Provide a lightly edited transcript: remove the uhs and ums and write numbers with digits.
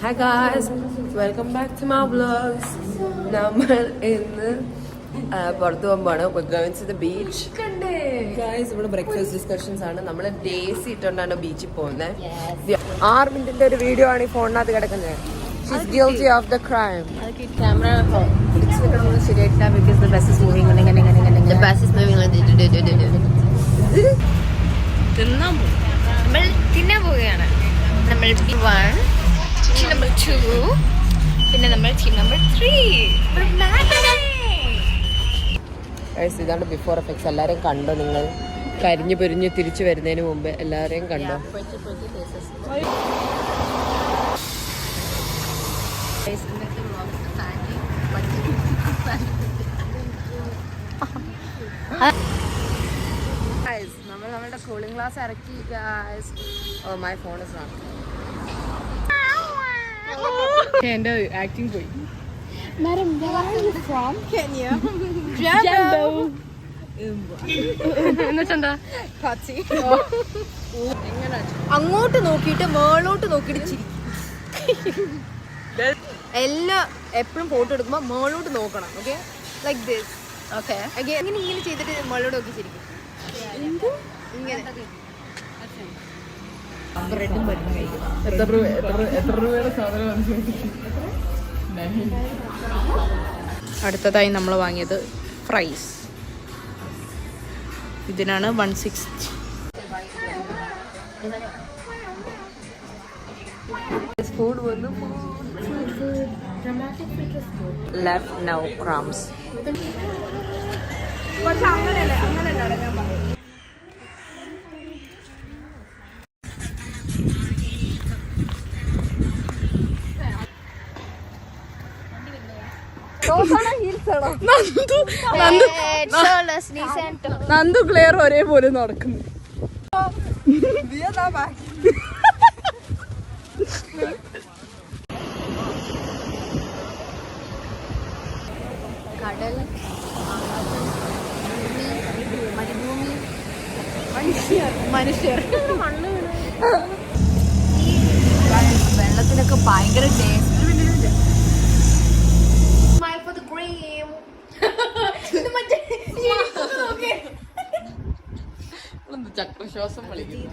Hi guys, welcome back to my vlogs. നമ്മൾ ഇന്ന് പുറത്തു പോകുമ്പോഴാണ് we're going to the beach. Guys, ഇവിടെ ബ്രേക്ക്ഫാസ്റ്റ് ഡിസ്കഷൻസ് ആണ്. നമ്മൾ ഡേസി ഇട്ടുകൊണ്ടാണ് ബീച്ചിൽ പോകുന്നത്. 6 മിനിറ്റിന്റെ ഒരു വീഡിയോ ആണ് ഈ ഫോണിനകത്ത് കിടക്കുന്നത്. She's guilty of the crime. Camera ശരിയായിട്ടില്ല because the bus is moving. The bus is moving like നമ്മൾ തിന്നാൻ പോവുകയാണ്. നമ്മൾ team 1, team number 2, പിന്നെ നമ്മൾ team number 3. Guys, ഇതാണ് ബിഫോർ എഫക്ട്സ്. എല്ലാവരെയും കണ്ടോ നിങ്ങൾ? കരിഞ്ഞു പൊരിഞ്ഞ് തിരിച്ചു വരുന്നതിന് മുമ്പ് എല്ലാവരെയും കണ്ടോ? നമ്മൾ നമ്മുടെ കൂളിംഗ് ഗ്ലാസ് ഇറക്കി. My phone is not. എന്റെ ആക്ടിങ് പോയി. Madam, where are you from? Kenya. Jambo. അങ്ങോട്ട് നോക്കിയിട്ട് മേളോട്ട് നോക്കിയിട്ട് ചിരിക്കും. എല്ലാം എപ്പോഴും ഫോട്ടോ എടുക്കുമ്പോൾ മേളോട്ട് നോക്കണം. Okay, like this. ഓക്കെ, ഇങ്ങനെ ഇങ്ങനെ ചെയ്തിട്ട് മേളോട്ട് നോക്കി ചിരിക്കും. ഇങ്ങനെ എത്ര രൂപയുടെ സാധനം? അടുത്തതായി നമ്മൾ വാങ്ങിയത് ഫ്രൈസ്. ഇതിനാണ് 160. Left now crumbs. Nandu clear ഒരേപോലെ നടക്കുന്നു. കടൽ, മരുഭൂമി, മനുഷ്യർ. വെള്ളത്തിനൊക്കെ ഭയങ്കര ടേസ്റ്റ്. ചക്രശ്വാസം വിളിക്കുന്നു.